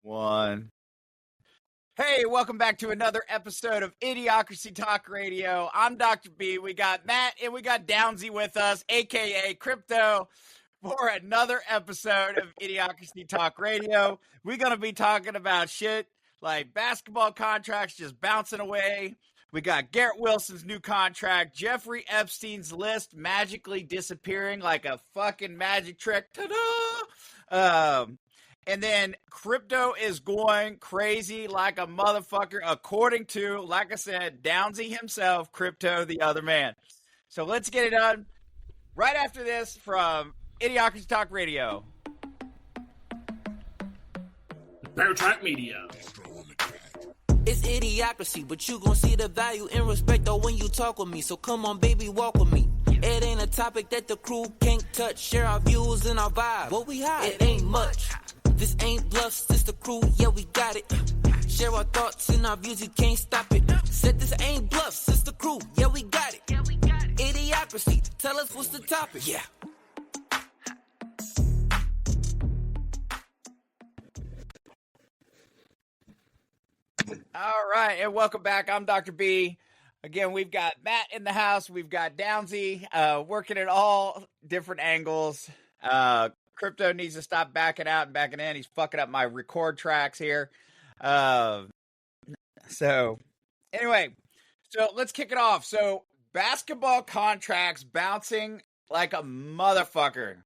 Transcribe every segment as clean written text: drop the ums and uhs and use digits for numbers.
One. Hey, welcome back to another episode of Idiocracy Talk Radio. I'm Dr. B. We got Matt and we got Downsy with us, aka Crypto, for another episode of Idiocracy Talk Radio. We're going to be talking about shit like basketball contracts just bouncing away. We got Garrett Wilson's new contract, Jeffrey Epstein's list magically disappearing like a fucking magic trick. Ta-da! And then crypto is going crazy like a motherfucker, according to, like I said, Downsy himself, Crypto the Other Man. So let's get it done right after this from Idiocracy Talk Radio. Bear Track Media. It's idiocracy, but you gon' see the value and respect though when you talk with me. So come on, baby, walk with me. It ain't a topic that the crew can't touch. Share our views and our vibe. What we hide, it ain't much. This ain't bluffs, this the crew, yeah, we got it. Share our thoughts and our views, you can't stop it. Said this ain't bluffs, this the crew, yeah, we got it. Idiocracy, tell us what's the topic, yeah. All right, and welcome back. I'm Dr. B. Again, we've got Matt in the house. We've got Downsy working at all different angles. Crypto needs to stop backing out and backing in. He's fucking up my record tracks here. So, anyway, so let's kick it off. So, basketball contracts bouncing like a motherfucker.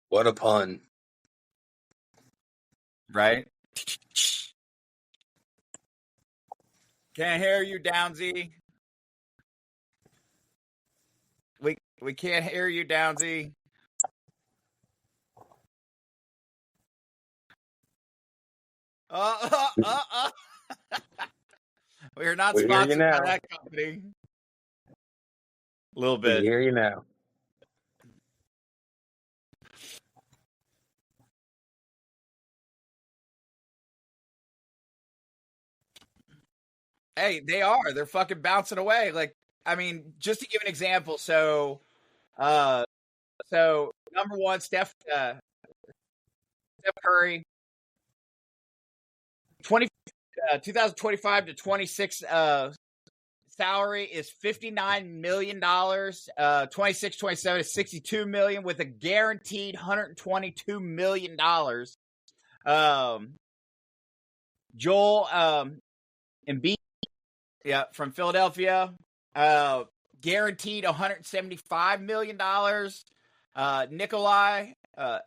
What a pun. Right? Can't hear you, Downsy. We can't hear you, Downsy. We're not sponsored by that company. A little bit. We hear you now. Hey, they are. They're fucking bouncing away. Like, I mean, just to give an example, so number one, Steph Curry, 2025 to 26 salary is $59 million. 26, 27 is $62 million with a guaranteed $122 million. Joel Embiid, yeah, from Philadelphia, guaranteed $175 million.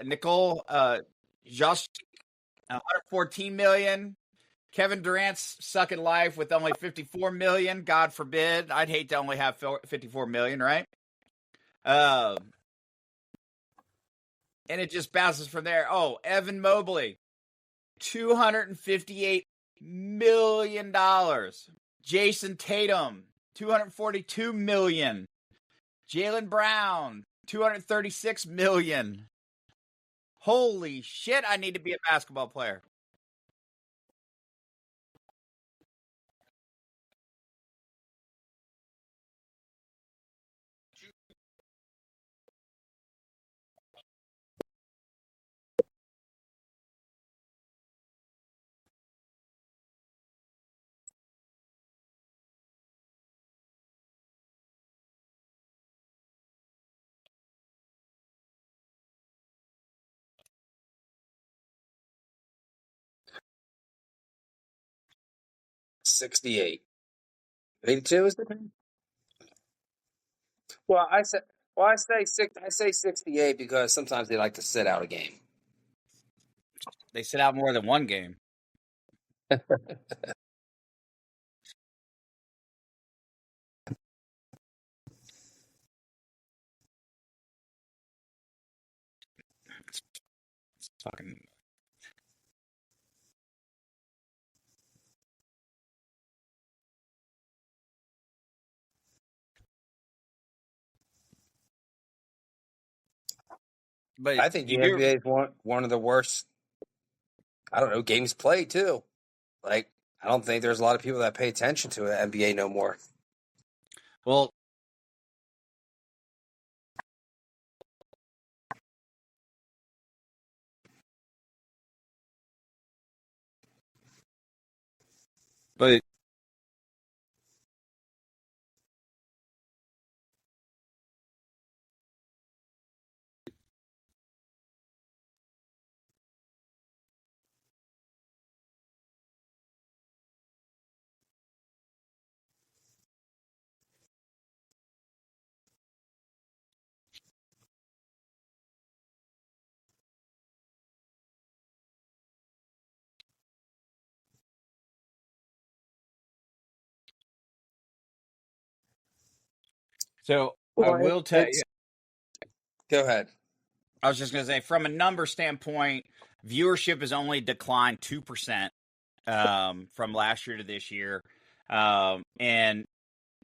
Nicole Josh, $114 million. Kevin Durant's sucking life with only $54 million. God forbid. I'd hate to only have $54 million, right? And it just bounces from there. Oh, Evan Mobley, $258 million. Jason Tatum, $242 million. Jaylen Brown, $236 million. Holy shit, I need to be a basketball player. $68. 82 is the thing? Well, I say 68 because sometimes they like to sit out a game. They sit out more than one game. It's fucking. But I think the NBA is one of the worst, I don't know, games played too. Like, I don't think there's a lot of people that pay attention to the NBA no more. Well, But so I Well, will tell you, it's go ahead. I was just going to say, from a number standpoint, viewership has only declined 2% from last year to this year. And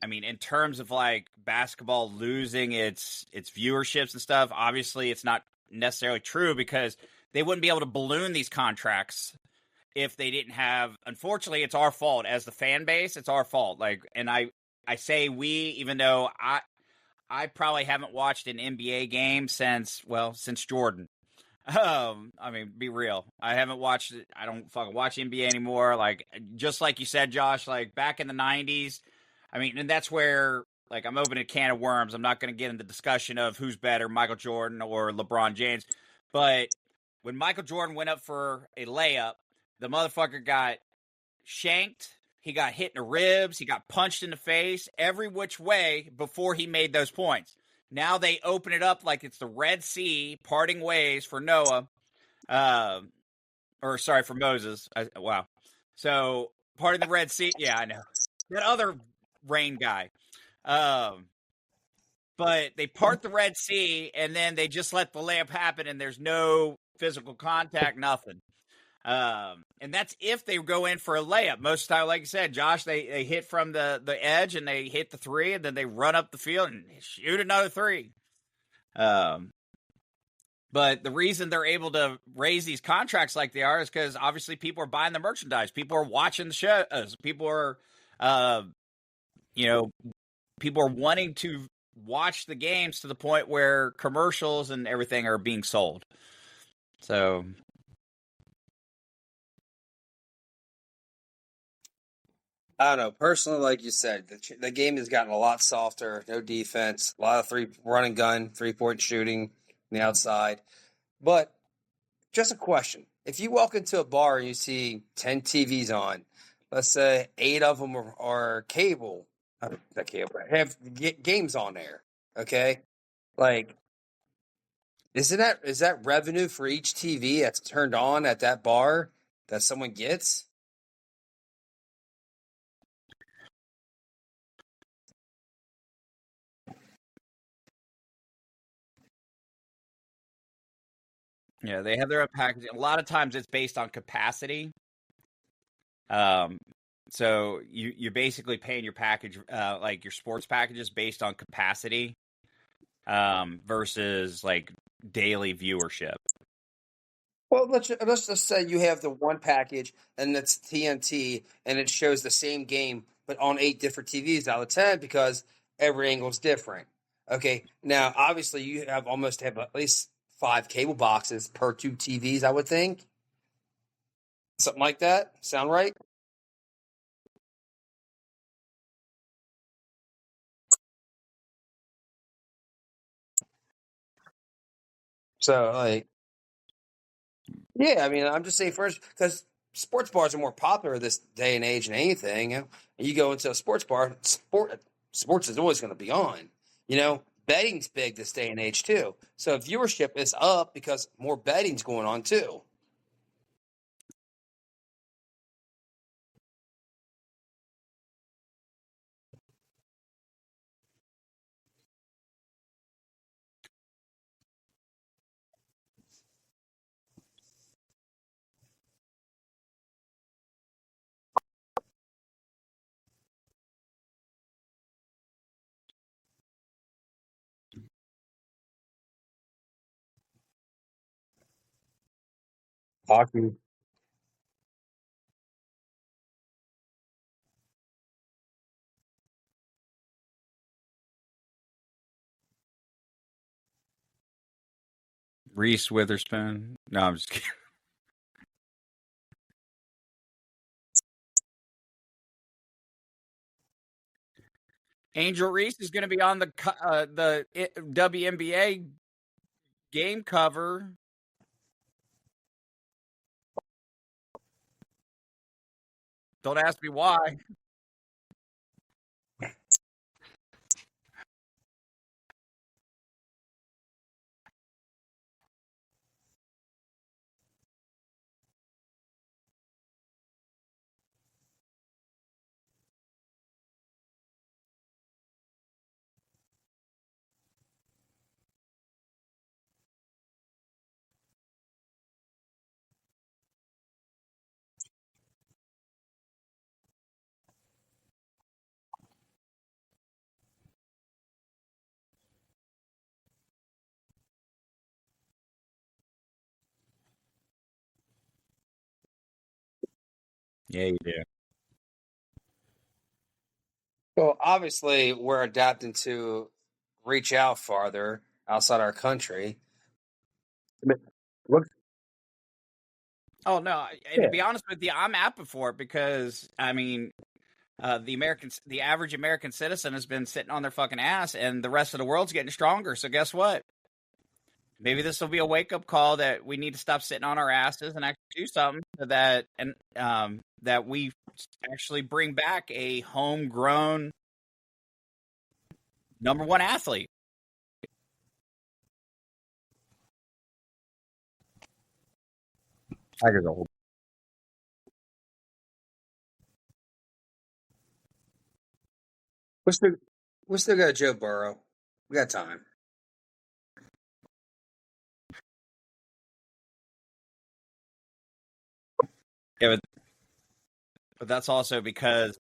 I mean, in terms of like basketball losing its viewerships and stuff, obviously it's not necessarily true because they wouldn't be able to balloon these contracts if they didn't have. Unfortunately, it's our fault as the fan base. It's our fault. Like, and I say we, even though I probably haven't watched an NBA game since Jordan. I mean, be real. I haven't watched it. I don't fucking watch NBA anymore. Like, just like you said, Josh, like back in the 90s. I mean, and that's where, like, I'm opening a can of worms. I'm not going to get into discussion of who's better, Michael Jordan or LeBron James. But when Michael Jordan went up for a layup, the motherfucker got shanked. He got hit in the ribs. He got punched in the face every which way before he made those points. Now they open it up like it's the Red Sea parting ways for Noah, or sorry, for Moses. Wow. So parting the Red Sea. Yeah, I know that other rain guy. But they part the Red Sea and then they just let the layup happen, and there's no physical contact, nothing. And that's if they go in for a layup. Most of the time, like you said, Josh, they hit from the edge and they hit the three, and then they run up the field and shoot another three. But the reason they're able to raise these contracts like they are is because obviously people are buying the merchandise. People are watching the shows. People are, people are wanting to watch the games to the point where commercials and everything are being sold. So I don't know. Personally, like you said, the game has gotten a lot softer. No defense, a lot of run and gun, 3-point shooting on the outside. But just a question: if you walk into a bar and you see 10 TVs on, let's say 8 of them are cable, not cable, have games on there. Okay, like is that revenue for each TV that's turned on at that bar that someone gets? yeah, they have their own packaging. A lot of times it's based on capacity. Um, so you're basically paying your package, like your sports packages, based on capacity, versus like daily viewership. Well, let's just say you have the one package and it's TNT and it shows the same game but on 8 different TVs out of 10 because every angle is different. Okay, now obviously you almost have at least 5 cable boxes per 2 TVs, I would think, something like that. Sound right? So like, yeah, I mean, I'm just saying first because sports bars are more popular this day and age than anything. You go into a sports bar, sports is always going to be on. Betting's big this day and age too. So viewership is up because more betting's going on too. Hockey. Reese Witherspoon. No, I'm just kidding. Angel Reese is going to be on the WNBA game cover. Don't ask me why. Yeah, you do. Well, obviously, we're adapting to reach out farther outside our country. Look, Oh no, and to yeah. be honest with you, I'm happy for it because I mean, the average American citizen has been sitting on their fucking ass, and the rest of the world's getting stronger. So guess what? Maybe this will be a wake up call that we need to stop sitting on our asses and actually do something so that we actually bring back a homegrown number one athlete. Tiger's old. We still got Joe Burrow. We got time. Yeah, but that's also because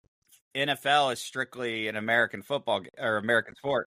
NFL is strictly an American football or American sport.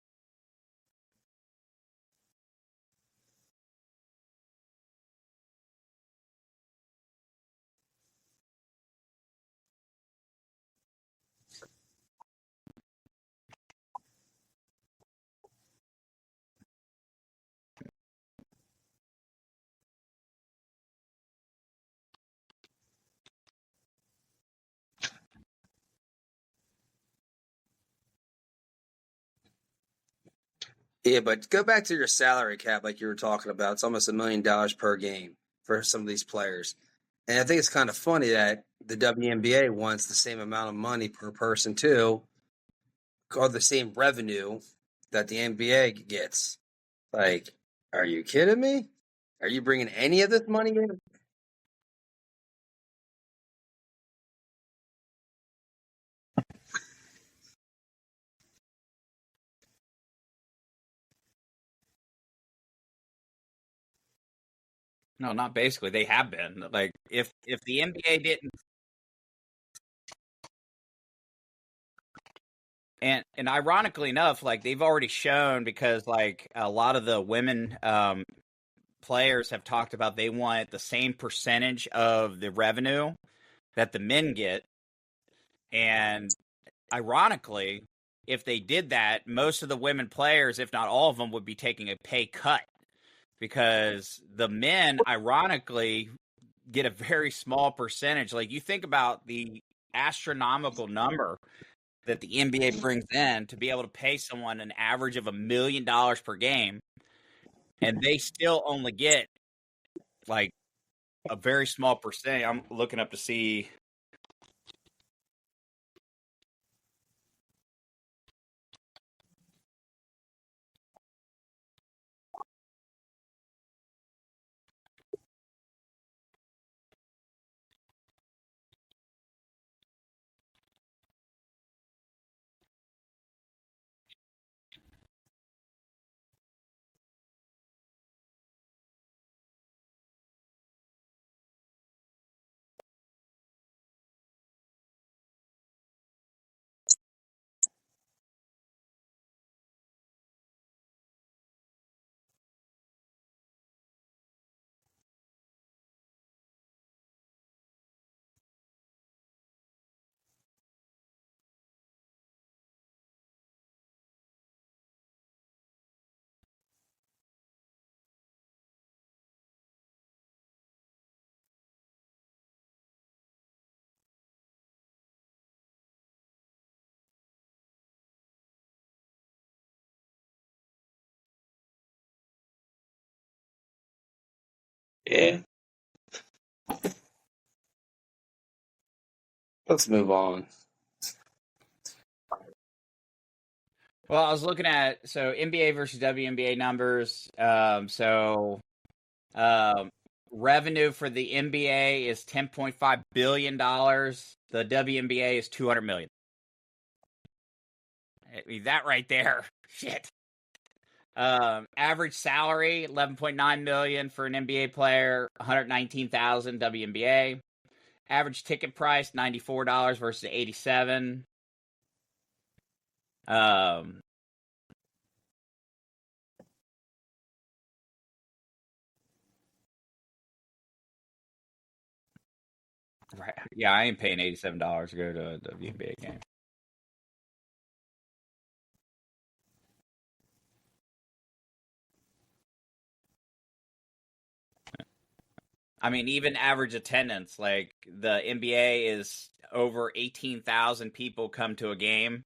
Yeah, but go back to your salary cap, like you were talking about. It's almost $1 million per game for some of these players, and I think it's kind of funny that the WNBA wants the same amount of money per person too, or the same revenue that the NBA gets. Like, are you kidding me? Are you bringing any of this money in? No, not basically. They have been. Like if the NBA didn't and ironically enough, like they've already shown because like a lot of the women players have talked about they want the same percentage of the revenue that the men get. And ironically, if they did that, most of the women players, if not all of them, would be taking a pay cut because the men, ironically, get a very small percentage. Like you think about the astronomical number that the NBA brings in to be able to pay someone an average of $1 million per game, and they still only get like a very small percentage. I'm looking up to see. Yeah. Let's move on. Well, I was looking at NBA versus WNBA numbers. Revenue for the NBA is $10.5 billion. The WNBA is $200 million. I mean, that right there, shit. Average salary $11.9 million for an NBA player, $119,000 WNBA. Average ticket price $94 versus $87. Right. Yeah, I ain't paying $87 to go to a WNBA game. I mean, even average attendance, like the NBA is over 18,000 people come to a game.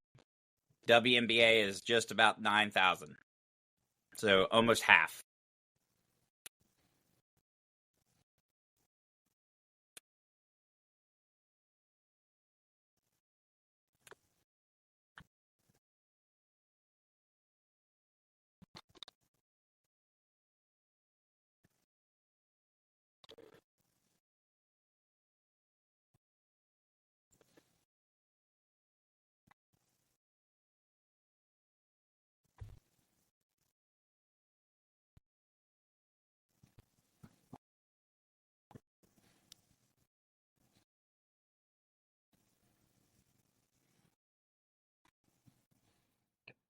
WNBA is just about 9,000. So almost half.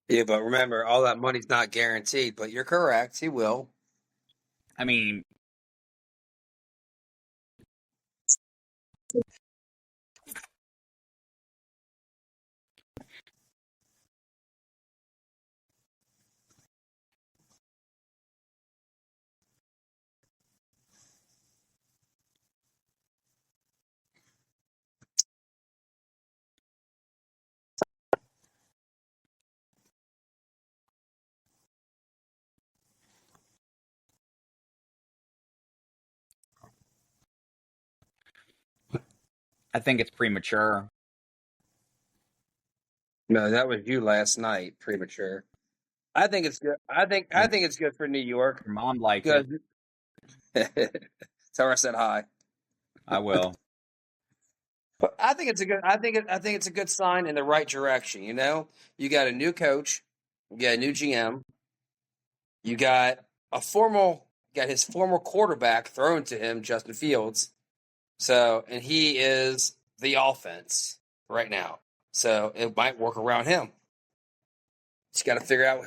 Yeah, but remember, all that money's not guaranteed. But you're correct; he will. I mean, I think it's premature. No, that was you last night. Premature. I think it's good. I think it's good for New York. Your mom liked it. Good. Tell her I said hi. I will. But I think it's a good. I think it's a good sign in the right direction. You know, you got a new coach, you got a new GM, you got his former quarterback thrown to him, Justin Fields. So, and he is the offense right now. So it might work around him. Just got to figure out,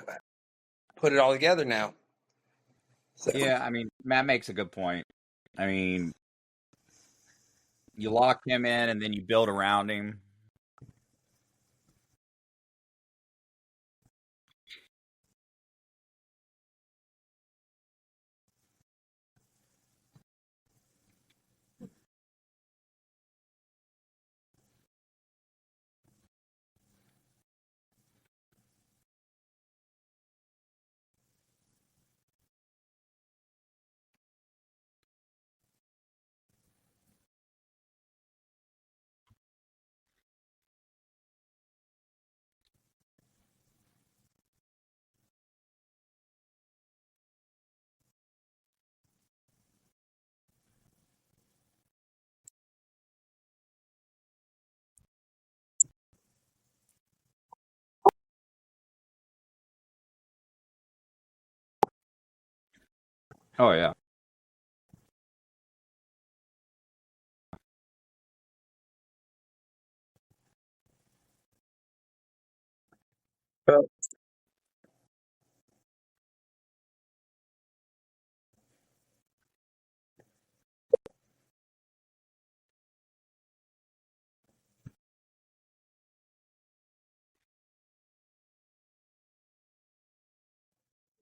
put it all together now. So. Yeah, I mean, Matt makes a good point. I mean, you lock him in and then you build around him. Oh, yeah.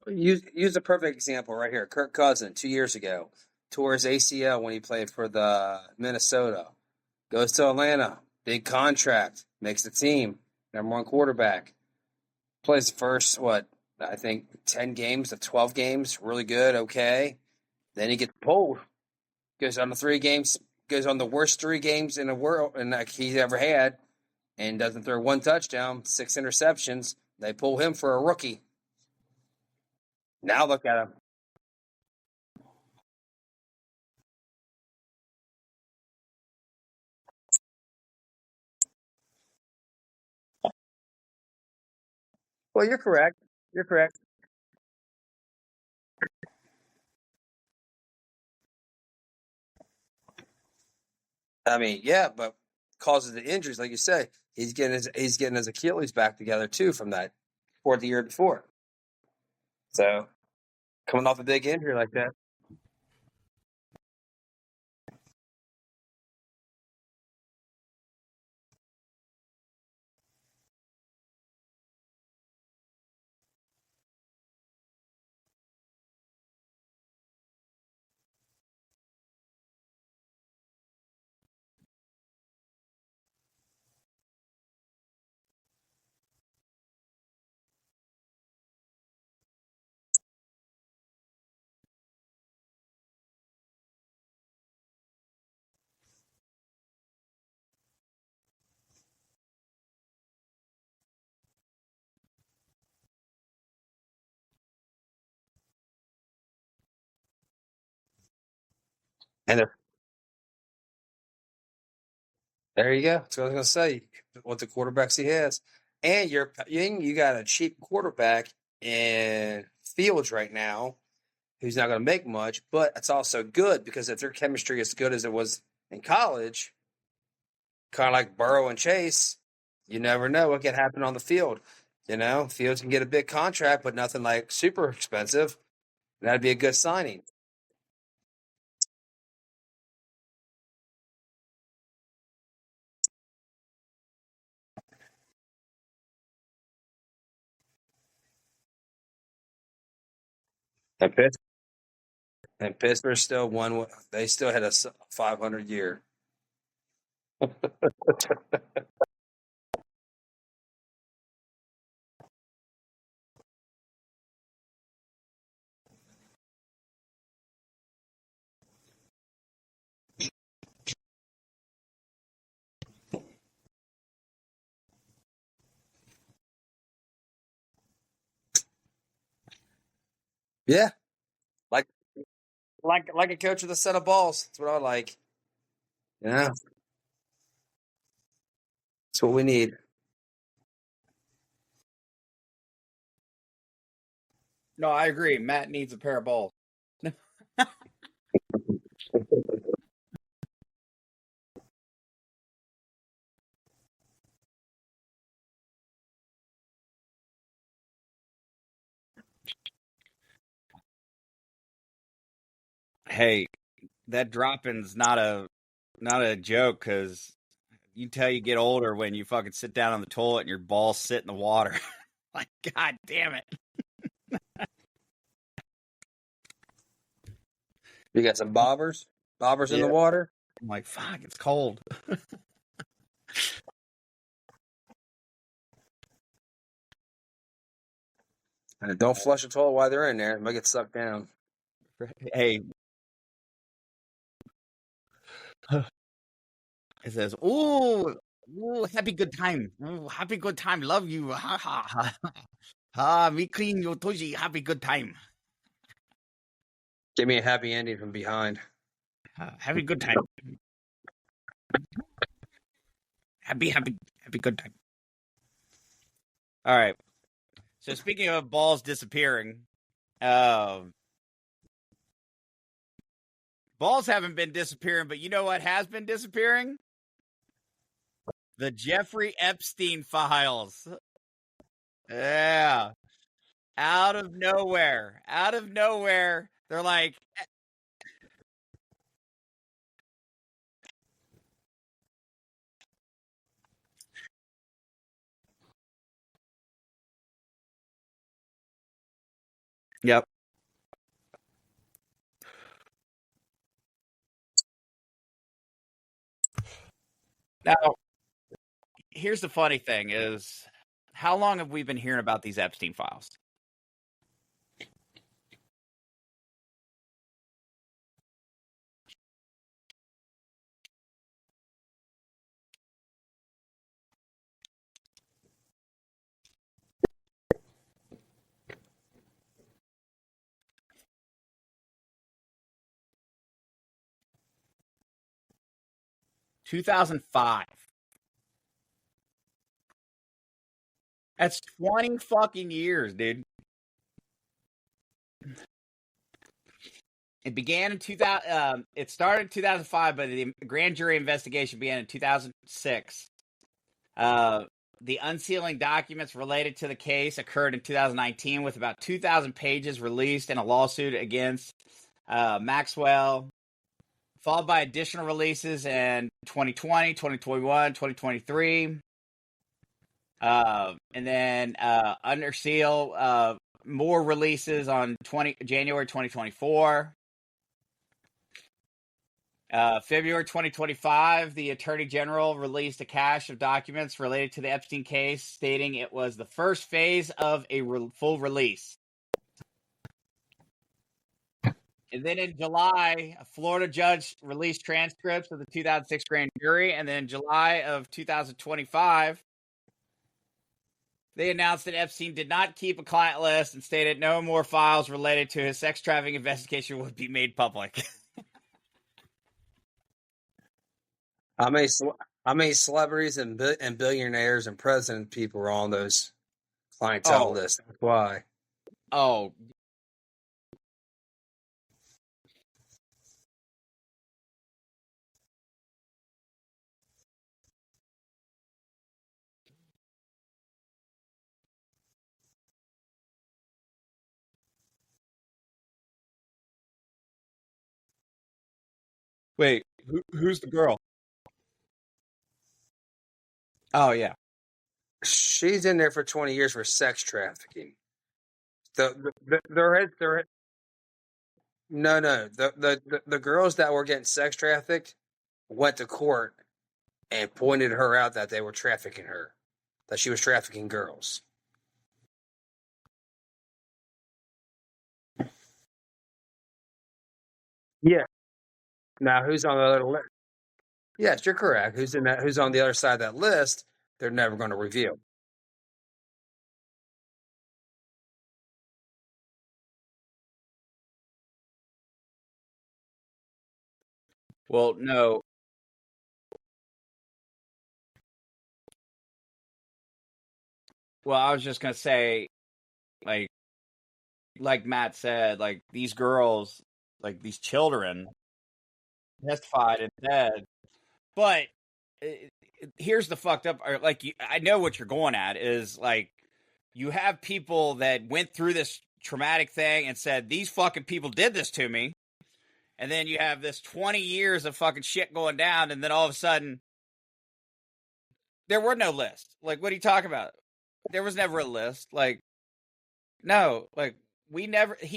Use a perfect example right here. Kirk Cousins 2 years ago tore his ACL when he played for the Minnesota. Goes to Atlanta, big contract, makes the team, #1 quarterback. Plays the first 10 games of 12 games, really good, okay. Then he gets pulled goes on the worst 3 games in the world and he's ever had, and doesn't throw 1 touchdown, 6 interceptions. They pull him for a rookie. Now look at him. Well, you're correct. You're correct. I mean, yeah, but causes the injuries, like you say, he's getting his Achilles back together too from that for the year before. So coming off a big injury like that. And there you go. That's what I was going to say. What the quarterbacks he has, and you got a cheap quarterback in Fields right now, who's not going to make much, but it's also good because if their chemistry is as good as it was in college, kind of like Burrow and Chase, you never know what can happen on the field. Fields can get a big contract, but nothing like super expensive. That'd be a good signing. And Pittsburgh still won. They still had a 500 year. Yeah, like like a coach with a set of balls. That's what I like. Yeah, that's what we need. No, I agree. Matt needs a pair of balls. Hey, that dropping's not a joke because you tell you get older when you fucking sit down on the toilet and your balls sit in the water. Like, god damn it. You got some bobbers in the Yeah. water. I'm like, fuck, it's cold. And don't flush the toilet while they're in there. It might get sucked down. Hey, it says, ooh, happy good time. Ooh, happy good time. Love you. Ha ha ha. Ha, me clean your toji. Happy good time. Give me a happy ending from behind. Happy good time. Happy good time. All right. So speaking of balls disappearing, balls haven't been disappearing, but you know what has been disappearing? The Jeffrey Epstein files. Yeah. Out of nowhere. They're like, yep. Now, here's the funny thing is, how long have we been hearing about these Epstein files? 2005. That's 20 fucking years, dude. It began in 2000. It started in 2005, but the grand jury investigation began in 2006. The unsealing documents related to the case occurred in 2019, with about 2,000 pages released in a lawsuit against Maxwell, followed by additional releases in 2020, 2021, 2023. And then under seal, more releases on January 2024. February 2025, the Attorney General released a cache of documents related to the Epstein case, stating it was the first phase of a full release. And then in July, a Florida judge released transcripts of the 2006 grand jury. And then in July of 2025, they announced that Epstein did not keep a client list and stated no more files related to his sex trafficking investigation would be made public. How many celebrities and billionaires and president people are on those clientele lists? That's why. Oh. Wait, who's the girl? Oh, yeah. She's in there for 20 years for sex trafficking. The girls that were getting sex trafficked went to court and pointed her out that they were trafficking her, that she was trafficking girls. Yeah. Now, who's on the other list? Yes, you're correct. Who's on the other side of that list? They're never going to reveal. Well, no. Well, I was just going to say, like Matt said, like these girls, like these children testified and said, but here's the fucked up, I know what you're going at is like, you have people that went through this traumatic thing and said, these fucking people did this to me. And then you have this 20 years of fucking shit going down. And then all of a sudden, there were no lists. Like, what are you talking about? There was never a list. Like, no, like he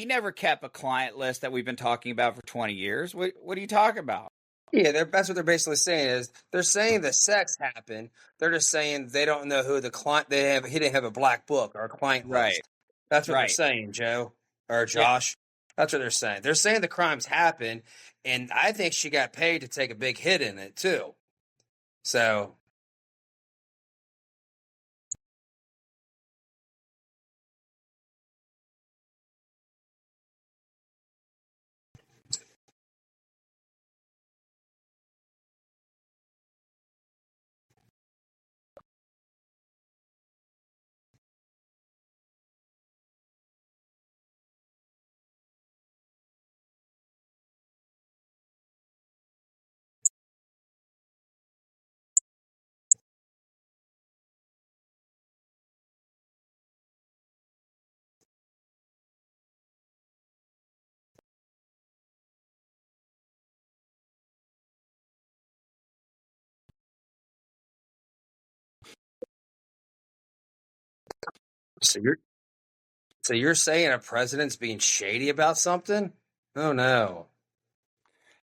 never kept a client list that we've been talking about for 20 years. What are you talking about? Yeah, that's what they're basically saying is they're saying the sex happened. They're just saying they don't know who the client. He didn't have a black book or a client list. Right. That's what they're saying, Joe or Josh. Yeah. That's what they're saying. They're saying the crimes happened, and I think she got paid to take a big hit in it too. So. So you're saying a president's being shady about something? Oh no.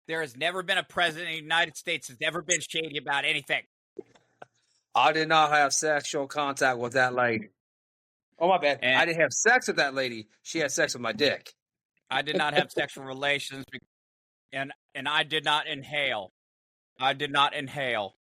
There has never been a president of the United States that's ever been shady about anything. I did not have sexual contact with that lady. Oh, my bad. I didn't have sex with that lady. She had sex with my dick. I did not have sexual relations, and I did not inhale. I did not inhale.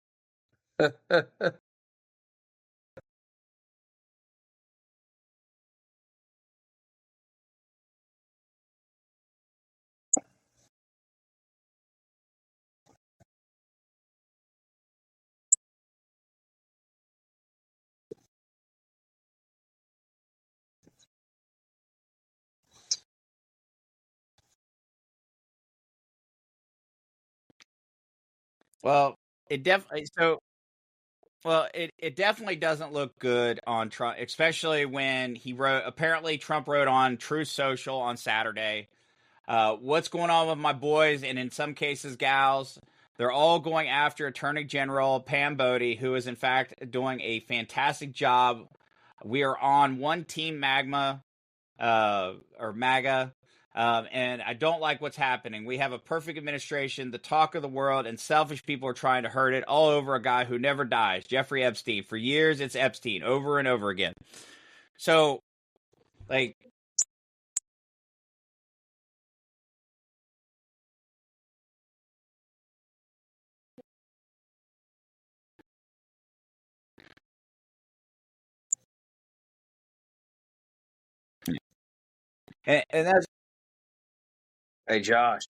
Well, it definitely it definitely doesn't look good on Trump, especially when apparently Trump wrote on Truth Social on Saturday. What's going on with my boys, and in some cases, gals? They're all going after Attorney General Pam Bodie, who is in fact doing a fantastic job. We are on one team magma, or MAGA, and I don't like what's happening. We have a perfect administration, the talk of the world, and selfish people are trying to hurt it all over a guy who never dies, Jeffrey Epstein. For years, it's Epstein, over and over again. So, like, and that's Hey, Josh,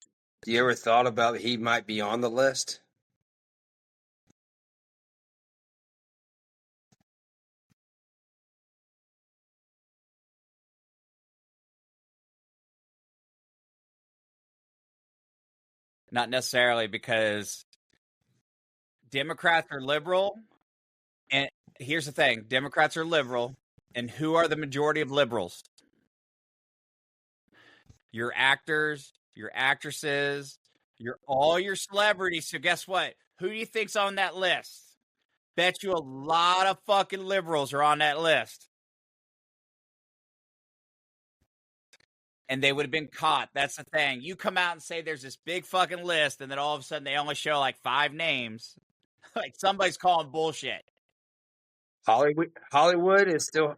you ever thought about he might be on the list? not necessarily, because Democrats are liberal. And here's the thing, Democrats are liberal. And who are the majority of liberals? Your actors, your actresses, all your celebrities. So guess what? Who do you think's on that list? Bet you a lot of fucking liberals are on that list. And they would have been caught. That's the thing. You come out and say there's this big fucking list, and then all of a sudden they only show like 5 names. Like, somebody's calling bullshit. Hollywood is still.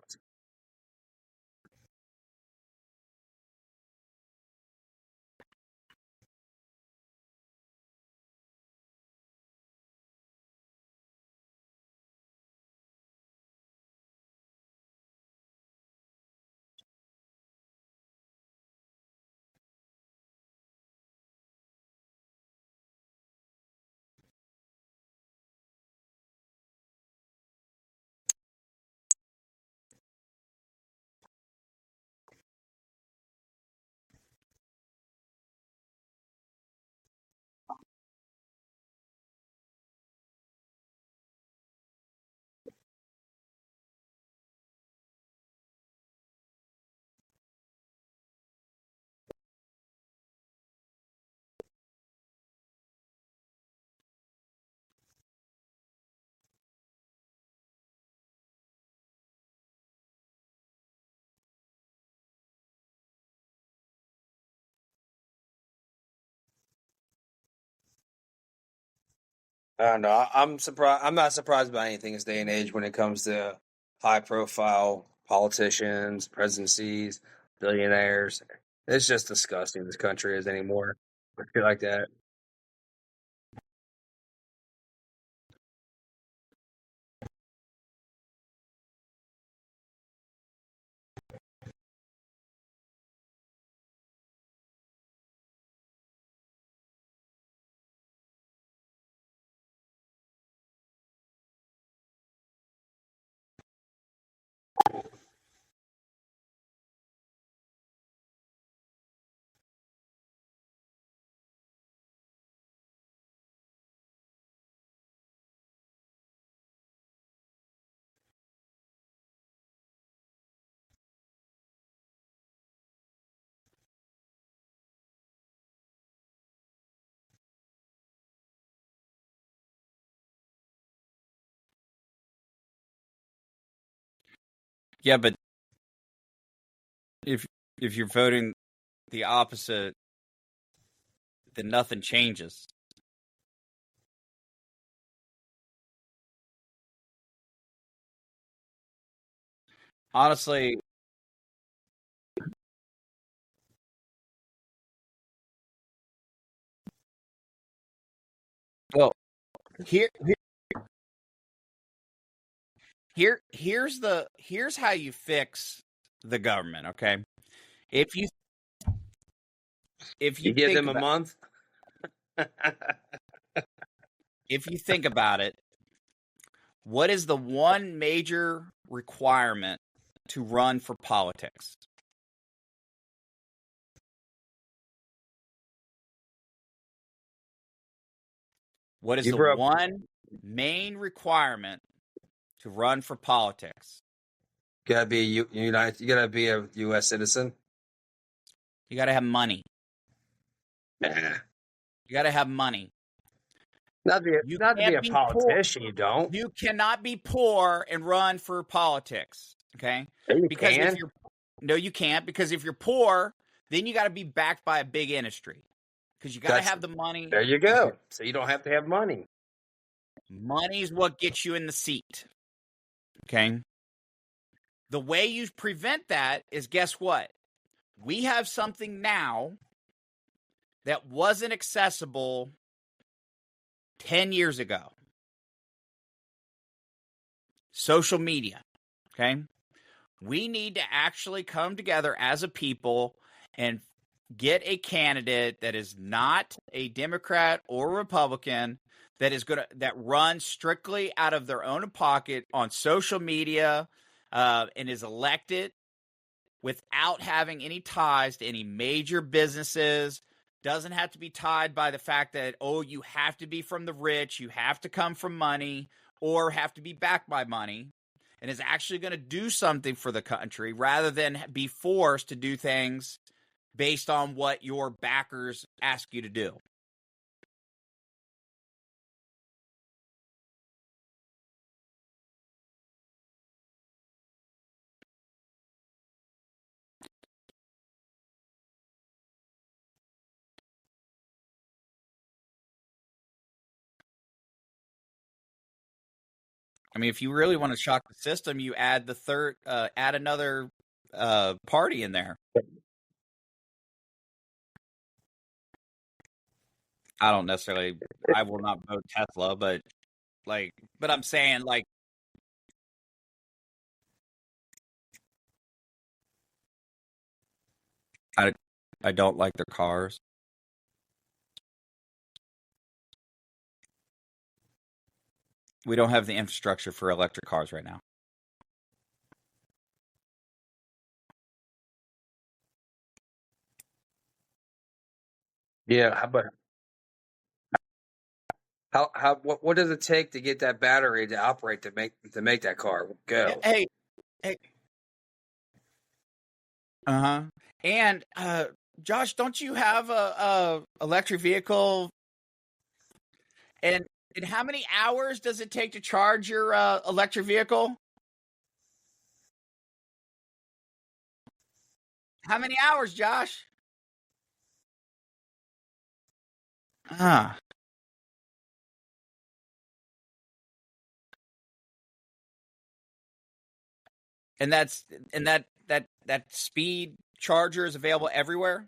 I don't know. I'm surprised. I'm not surprised by anything this day and age when it comes to high-profile politicians, presidencies, billionaires. It's just disgusting. This country is anymore. I feel like that. Yeah, but if you're voting the opposite, then nothing changes. Honestly, well, here here's how you fix the government, okay? If you You give think them a about month. if you think about it, what is the one major requirement to run for politics? What is You the broke. one main requirement to run for politics? You gotta be You gotta be a U.S. citizen. You got to have money. Nah. You got to have money. Not You to be can't a be poor. politician. You don't. You cannot be poor and run for politics. Okay? Yeah, you Because if can. you're no, you can't. Because if you're poor, then you got to be backed by a big industry. Because you got to That's- have the money. There you go. So you don't have to have money. Money's what gets you in the seat. Okay? The way you prevent that is, guess what? We have something now that wasn't accessible 10 years ago. Social media. Okay? We need to actually come together as a people and get a candidate that is not a Democrat or Republican, that runs strictly out of their own pocket on social media, and is elected without having any ties to any major businesses. Doesn't have to be tied by the fact that, oh, you have to be from the rich, you have to come from money, or have to be backed by money, and is actually going to do something for the country rather than be forced to do things based on what your backers ask you to do. I mean, if you really want to shock the system, you add add another party in there. I don't necessarily, I will not vote Tesla, but I'm saying, like, I don't like their cars. We don't have the infrastructure for electric cars right now. Yeah, but what does it take to get that battery to operate to make that car go? Hey, and Josh, don't you have a electric vehicle? And how many hours does it take to charge your electric vehicle? How many hours, Josh? Ah. And that speed charger is available everywhere?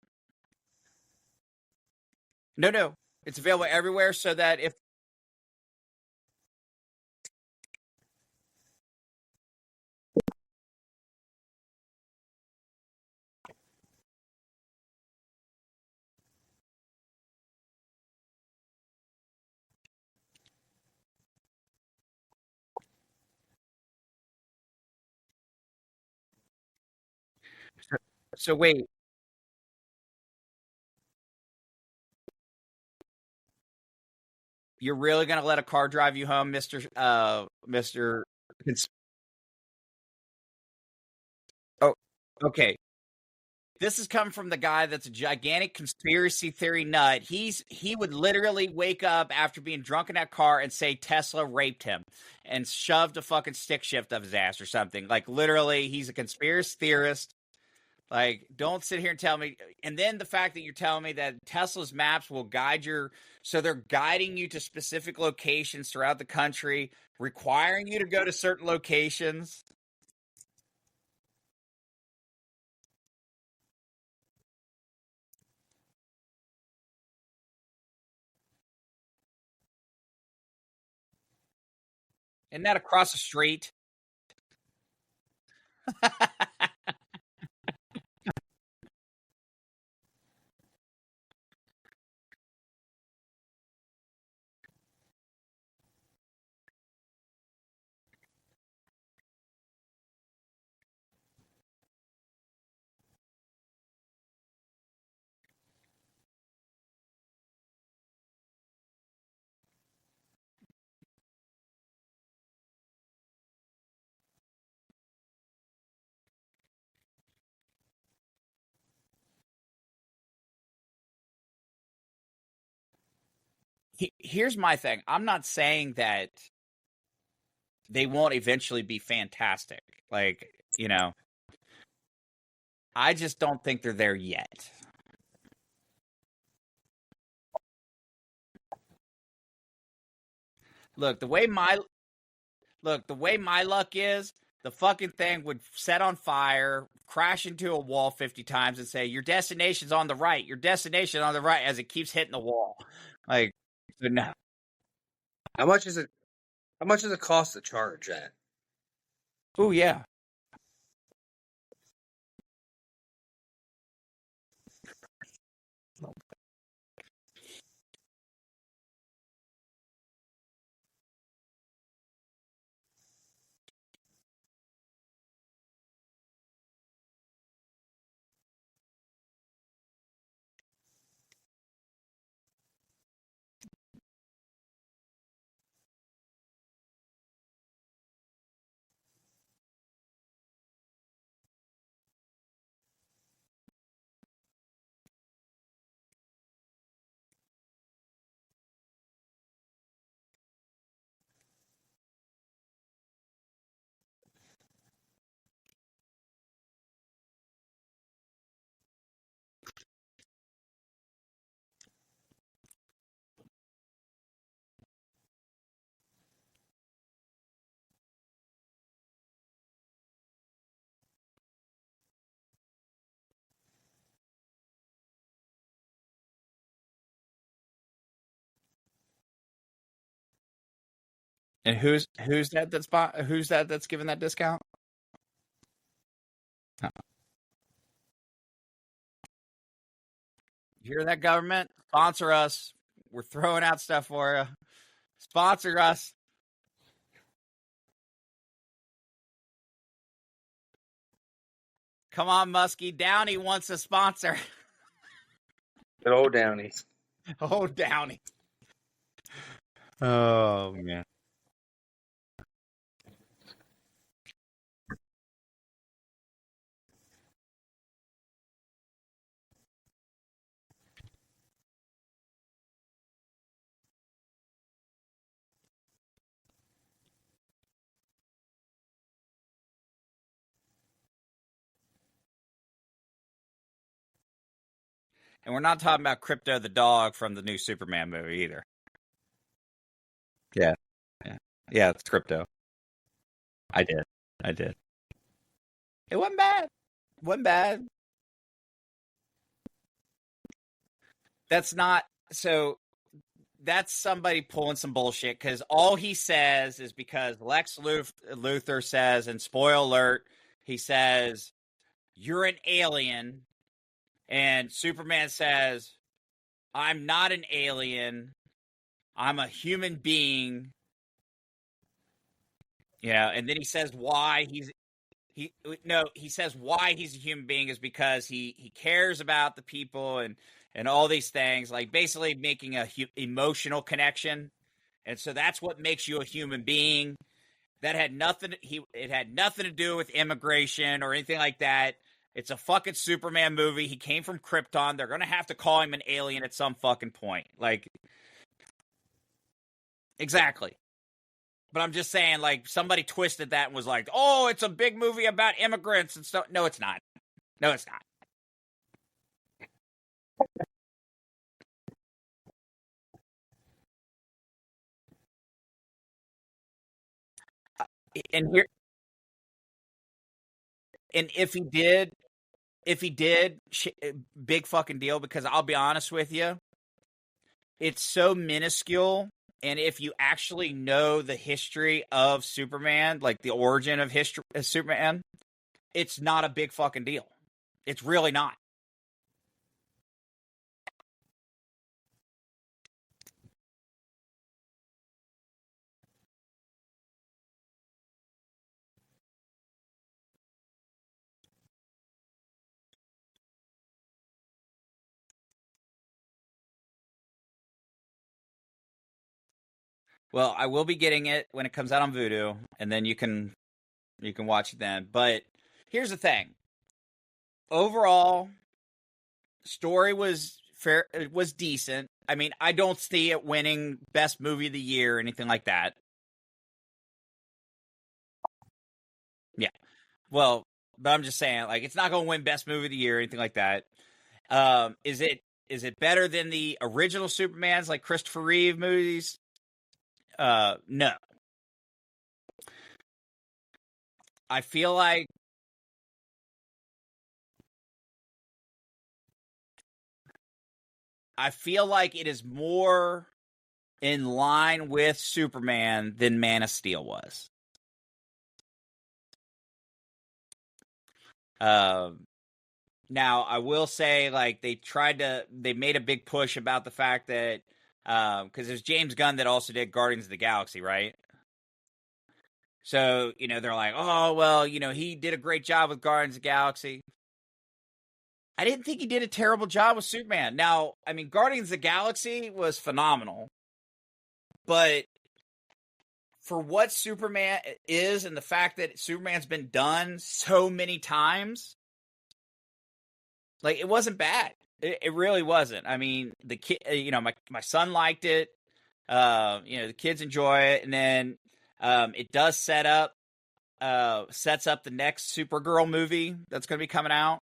No. It's available everywhere so that if so wait, you're really going to let a car drive you home, Mr. Oh, okay. This is coming from the guy that's a gigantic conspiracy theory nut. He would literally wake up after being drunk in that car and say Tesla raped him and shoved a fucking stick shift up his ass or something. Like, literally, he's a conspiracy theorist. Like, don't sit here and tell me. And then the fact that you're telling me that Tesla's maps will guide so they're guiding you to specific locations throughout the country, requiring you to go to certain locations. Isn't that across the street? Here's my thing. I'm not saying that they won't eventually be fantastic. Like, I just don't think they're there yet. Look, the way my luck is, the fucking thing would set on fire, crash into a wall 50 times, and say, "Your destination's on the right. Your destination on the right," as it keeps hitting the wall. Like, no. How much is it? How much does it cost to charge that? Oh yeah. And who's that's giving that discount? Huh. You hear that, government? Sponsor us. We're throwing out stuff for you. Sponsor us. Come on, Muskie. Downey wants a sponsor. Good old Downey. Oh, Downey. Oh, man. And we're not talking about Crypto the dog from the new Superman movie either. Yeah. Yeah, it's Crypto. I did. It wasn't bad. That's not so. That's somebody pulling some bullshit because all he says is because Lex Luthor says, and spoiler alert, he says, "You're an alien," and Superman says, "I'm not an alien. I'm a human being." And then he says why he says why he's a human being is because he cares about the people and all these things, like basically making a emotional connection. And so that's what makes you a human being. That had nothing it had nothing to do with immigration or anything like that. It's a fucking Superman movie. He came from Krypton. They're going to have to call him an alien at some fucking point. Like, exactly. But I'm just saying, like, somebody twisted that and was like, "Oh, it's a big movie about immigrants and stuff." No, it's not. No, it's not. And here, and if he did, big fucking deal, because I'll be honest with you, it's so minuscule. And if you actually know the history of Superman, like the origin of Superman, it's not a big fucking deal. It's really not. Well, I will be getting it when it comes out on Vudu, and then you can watch it then. But here's the thing. Overall, story was fair. It was decent. I mean, I don't see it winning best movie of the year or anything like that. Yeah. Well, but I'm just saying, like, it's not going to win best movie of the year or anything like that. Is it better than the original Supermans, like Christopher Reeve movies? No. I feel like it is more in line with Superman than Man of Steel was. Now, I will say, like, they made a big push about the fact that, because there's James Gunn that also did Guardians of the Galaxy, right? So, they're like, oh, well, he did a great job with Guardians of the Galaxy. I didn't think he did a terrible job with Superman. Now, I mean, Guardians of the Galaxy was phenomenal, but for what Superman is and the fact that Superman's been done so many times, like, it wasn't bad. It really wasn't. I mean, the kid, my son liked it. The kids enjoy it, and then it does sets up the next Supergirl movie that's going to be coming out,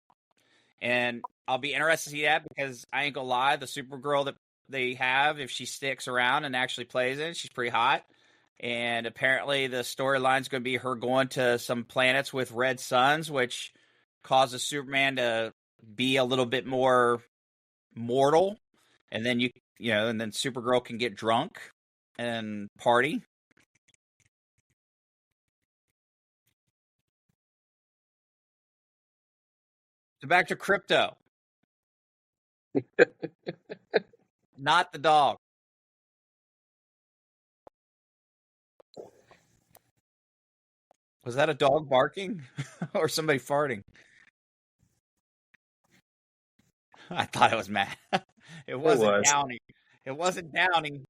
and I'll be interested to see that because I ain't gonna lie, the Supergirl that they have, if she sticks around and actually plays it, she's pretty hot. And apparently, the storyline's going to be her going to some planets with red suns, which causes Superman to be a little bit more mortal, and then and then Supergirl can get drunk and party. So back to Crypto. Not the dog. Was that a dog barking or somebody farting? I thought it was Matt. It wasn't was. Downey. It wasn't Downey.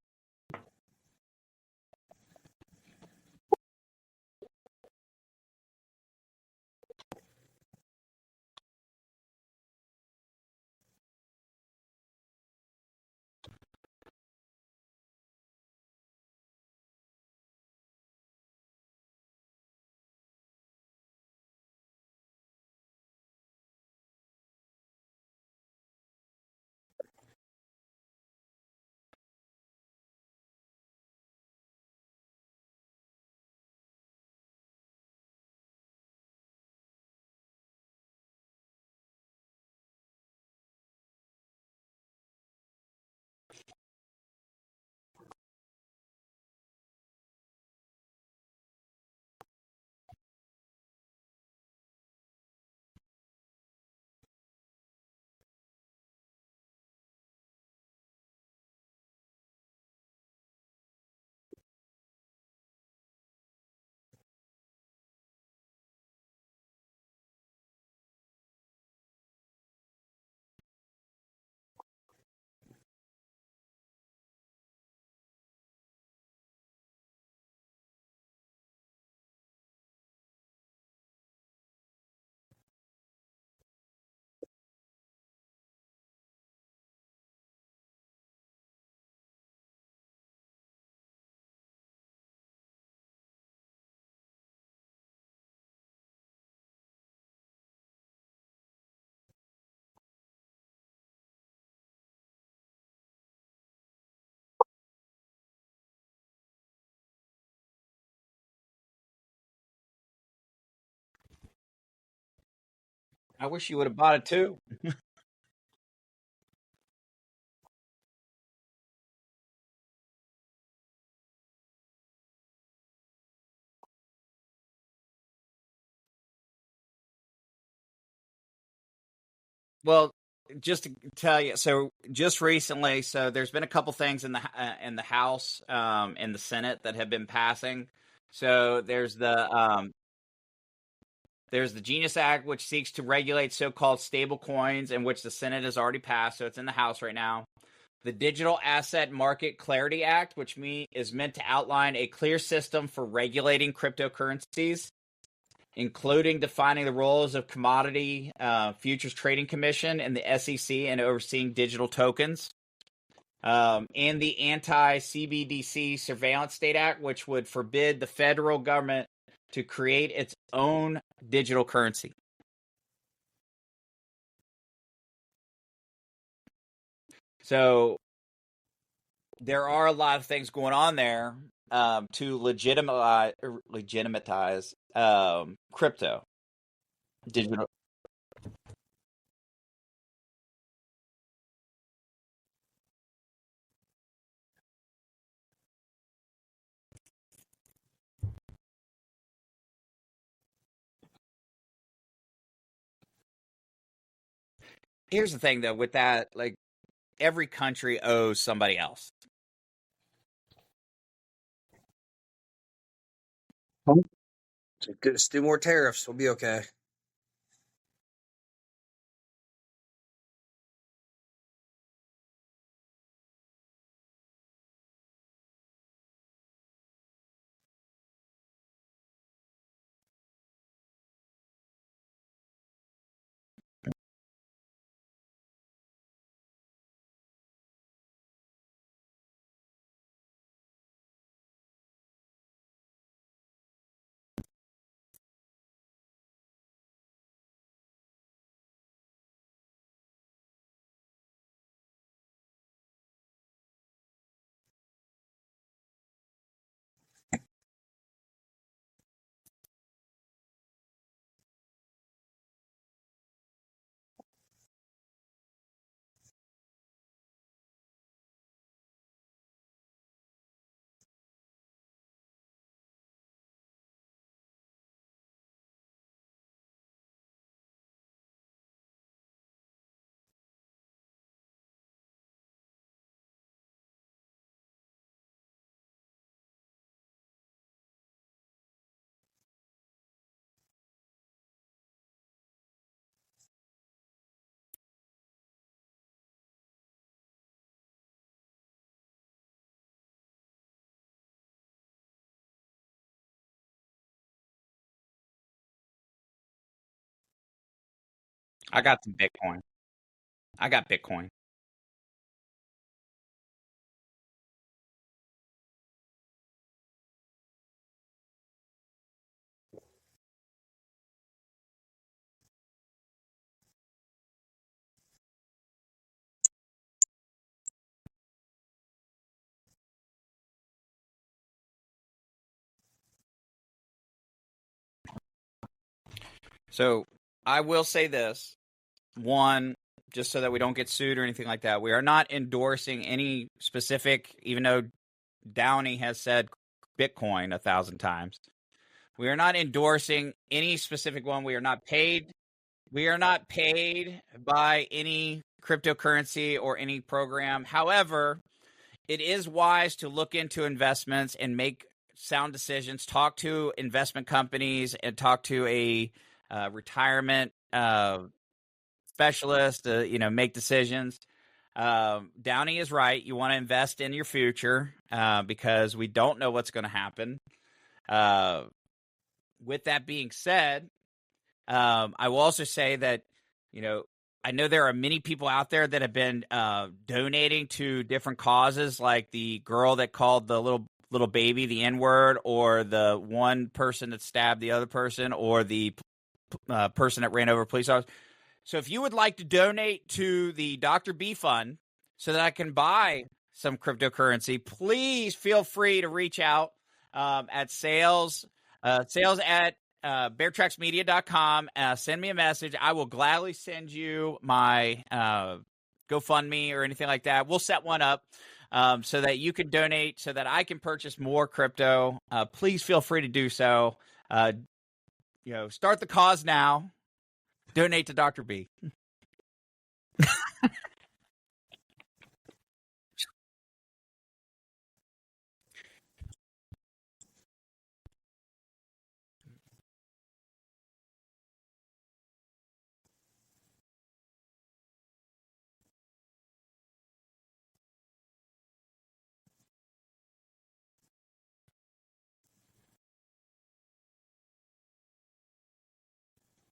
I wish you would have bought it too. Well, just to tell you, so just recently, so there's been a couple things in the House and the Senate that have been passing. So there's the Genius Act, which seeks to regulate so-called stable coins, in which the Senate has already passed, so it's in the House right now. The Digital Asset Market Clarity Act, is meant to outline a clear system for regulating cryptocurrencies. including defining the roles of Commodity Futures Trading Commission and the SEC and overseeing digital tokens. And the anti-CBDC Surveillance State Act, which would forbid the federal government to create its own digital currency. So there are a lot of things going on there to legitimatize crypto, digital. Here's the thing, though, with that, like, every country owes somebody else. Just do more tariffs. We'll be okay. I got some Bitcoin. I got Bitcoin. So I will say this. One, just so that we don't get sued or anything like that, we are not endorsing any specific, even though Downey has said Bitcoin 1,000 times. We are not endorsing any specific one. We are not paid. We are not paid by any cryptocurrency or any program. However, it is wise to look into investments and make sound decisions. Talk to investment companies and talk to a retirement specialist. Make decisions. Downey is right. You want to invest in your future because we don't know what's going to happen. With that being said, I will also say that, I know there are many people out there that have been donating to different causes, like the girl that called the little baby the N-word, or the one person that stabbed the other person, or the person that ran over a police officer. So if you would like to donate to the Dr. B Fund so that I can buy some cryptocurrency, please feel free to reach out at sales at beartracksmedia.com. Send me a message. I will gladly send you my GoFundMe or anything like that. We'll set one up so that you can donate so that I can purchase more crypto. Please feel free to do so. Start the cause now. Donate to Dr. B.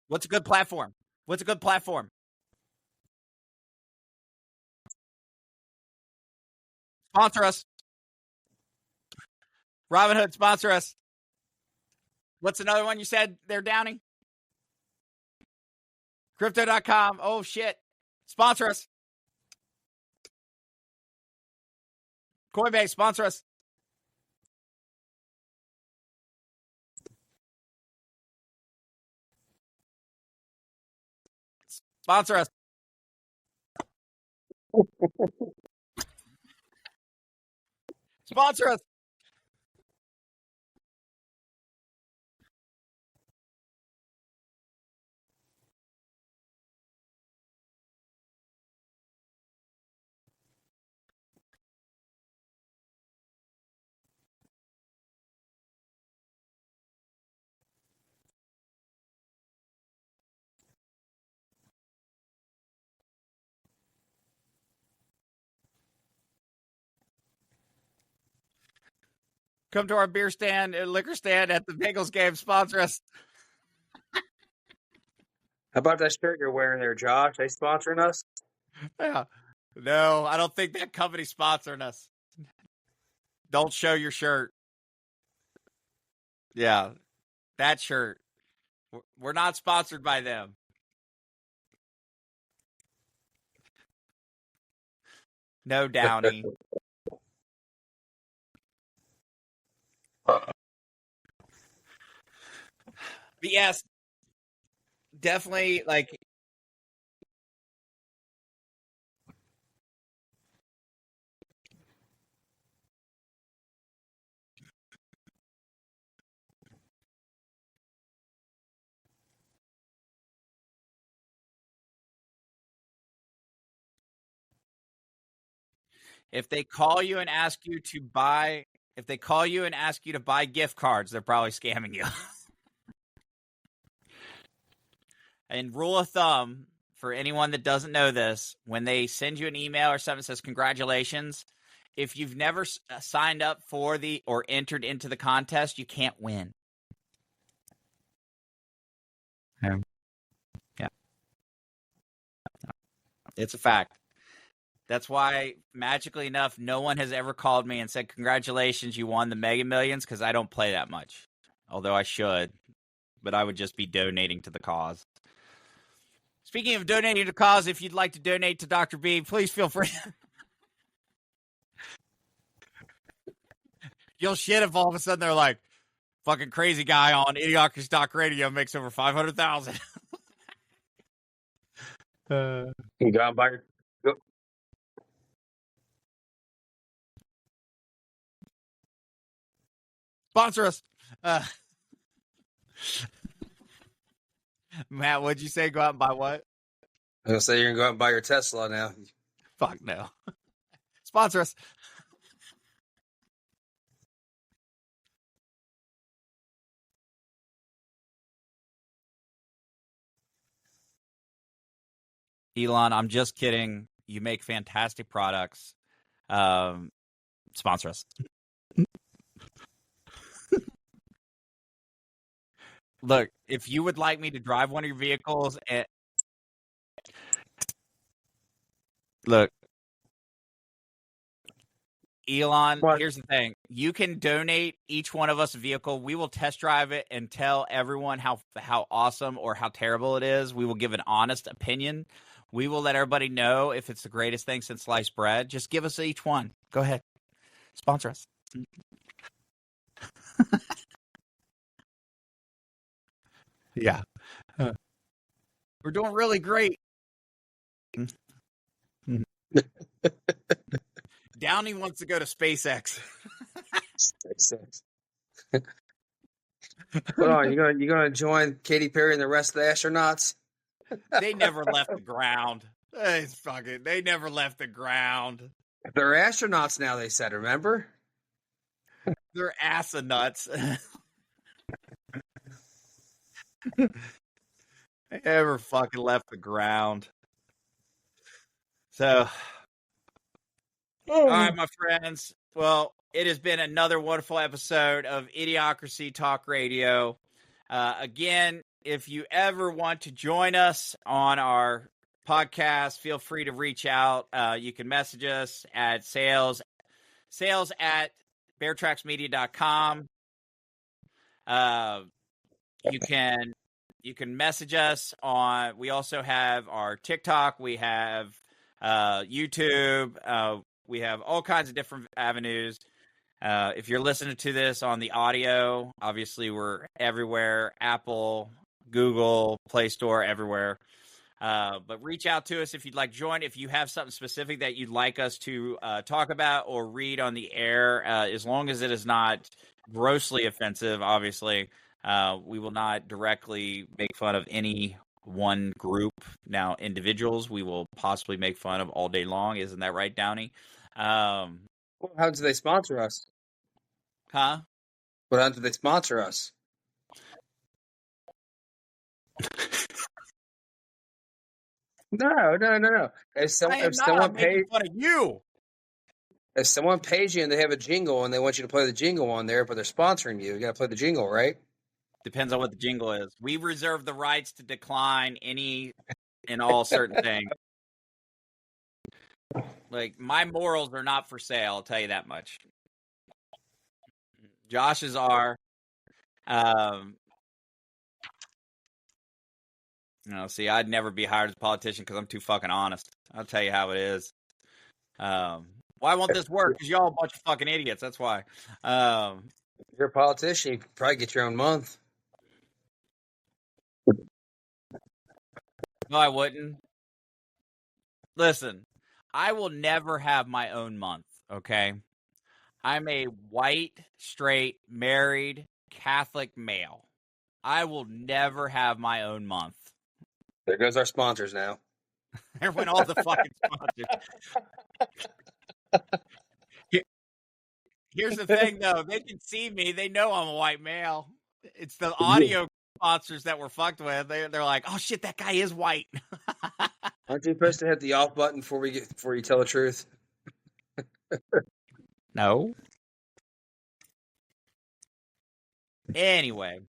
What's a good platform? What's a good platform? Sponsor us. Robinhood, sponsor us. What's another one you said they're downing? Crypto.com. Oh, shit. Sponsor us. Coinbase, sponsor us. Sponsor us. Sponsor us. Come to our beer stand and liquor stand at the Bengals game. Sponsor us. How about that shirt you're wearing there, Josh? They sponsoring us? Yeah. No, I don't think that company's sponsoring us. Don't show your shirt. Yeah, that shirt. We're not sponsored by them. No, Downey. But yes, definitely, like, if they call you and ask you to buy gift cards, they're probably scamming you. And rule of thumb, for anyone that doesn't know this, when they send you an email or something that says congratulations, if you've never signed up for or entered into the contest, you can't win. Yeah. It's a fact. That's why, magically enough, no one has ever called me and said, congratulations, you won the Mega Millions, because I don't play that much. Although I should, but I would just be donating to the cause. Speaking of donating to the cause, if you'd like to donate to Dr. B, please feel free. You'll shit if all of a sudden they're like, fucking crazy guy on Idiocracy Talk Radio makes over $500,000. You go out and buy your... Sponsor us. Matt, what'd you say? Go out and buy what? I was going to say you're going to go out and buy your Tesla now. Fuck no. Sponsor us. Elon, I'm just kidding. You make fantastic products. Sponsor us. Look, if you would like me to drive one of your vehicles, look, Elon, here's the thing. You can donate each one of us a vehicle. We will test drive it and tell everyone how awesome or how terrible it is. We will give an honest opinion. We will let everybody know if it's the greatest thing since sliced bread. Just give us each one. Go ahead. Sponsor us. Yeah. We're doing really great. Downey wants to go to SpaceX. SpaceX. Hold on, you gonna join Katy Perry and the rest of the astronauts? They never left the ground. They never left the ground. They're astronauts now, they said, remember? They're nuts. They never fucking left the ground. So, all right, my friends. Well, it has been another wonderful episode of Idiocracy Talk Radio. Again, if you ever want to join us on our podcast, feel free to reach out. You can message us at sales at beartracksmedia.com. You can message us on, we also have our TikTok, we have YouTube, we have all kinds of different avenues. If you're listening to this on the audio, obviously we're everywhere, Apple, Google, Play Store, everywhere. But reach out to us if you'd like to join. If you have something specific that you'd like us to talk about or read on the air, as long as it is not grossly offensive, obviously, we will not directly make fun of any one group. Now, individuals, we will possibly make fun of all day long. Isn't that right, Downey? How do they sponsor us? Huh? How do they sponsor us? No. If someone pays fun of you. If someone pays you and they have a jingle and they want you to play the jingle on there, but they're sponsoring you, you got to play the jingle, right? Depends on what the jingle is. We reserve the rights to decline any and all certain things. Like, my morals are not for sale, I'll tell you that much. Josh's are. See, I'd never be hired as a politician because I'm too fucking honest. I'll tell you how it is. Why won't this work? Because y'all a bunch of fucking idiots. That's why. If you're a politician, you could probably get your own month. No, I wouldn't. Listen, I will never have my own month, okay? I'm a white, straight, married, Catholic male. I will never have my own month. There goes our sponsors now. There went all the fucking sponsors. Here's the thing, though. They can see me. They know I'm a white male. It's the audio sponsors that we're fucked with. They're like, oh, shit, that guy is white. Aren't you supposed to hit the off button before you tell the truth? No. Anyway.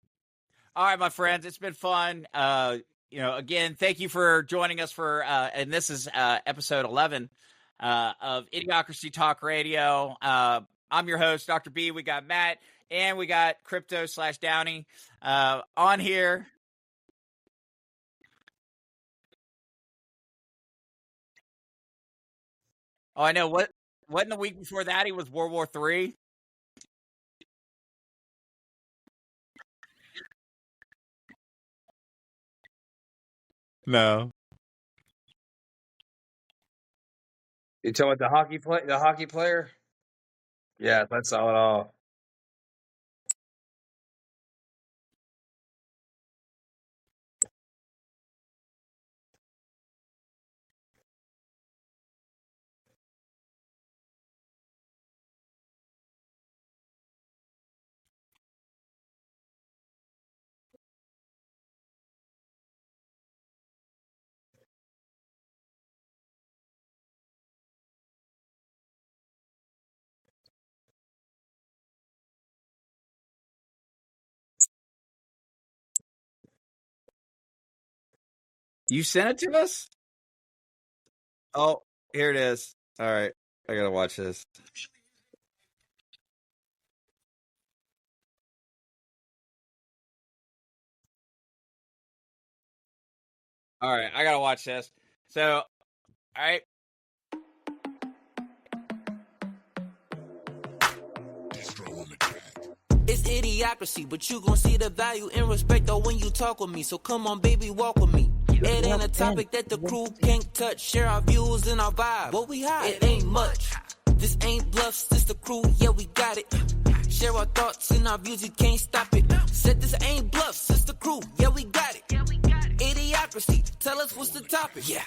All right, my friends. It's been fun. Again, thank you for joining us for, and this is episode 11 of Idiocracy Talk Radio. I'm your host, Dr. B. We got Matt, and we got Crypto/Downey on here. Oh, I know. What in the week before that, he was World War III? No. You talking about the hockey player? Yeah, that's all it all. You sent it to us? Oh, here it is. All right. I got to watch this. All right. I got to watch this. So, all right. It's idiocracy, but you gon' see the value and respect though when you talk with me. So come on, baby, walk with me. It ain't a topic that the crew can't touch. Share our views and our vibe. What we hide? It ain't much. This ain't bluffs, this the crew, yeah, we got it. Share our thoughts and our views, you can't stop it. Said this ain't bluffs, this the crew, yeah, we got it. Idiocracy, tell us what's the topic. Yeah.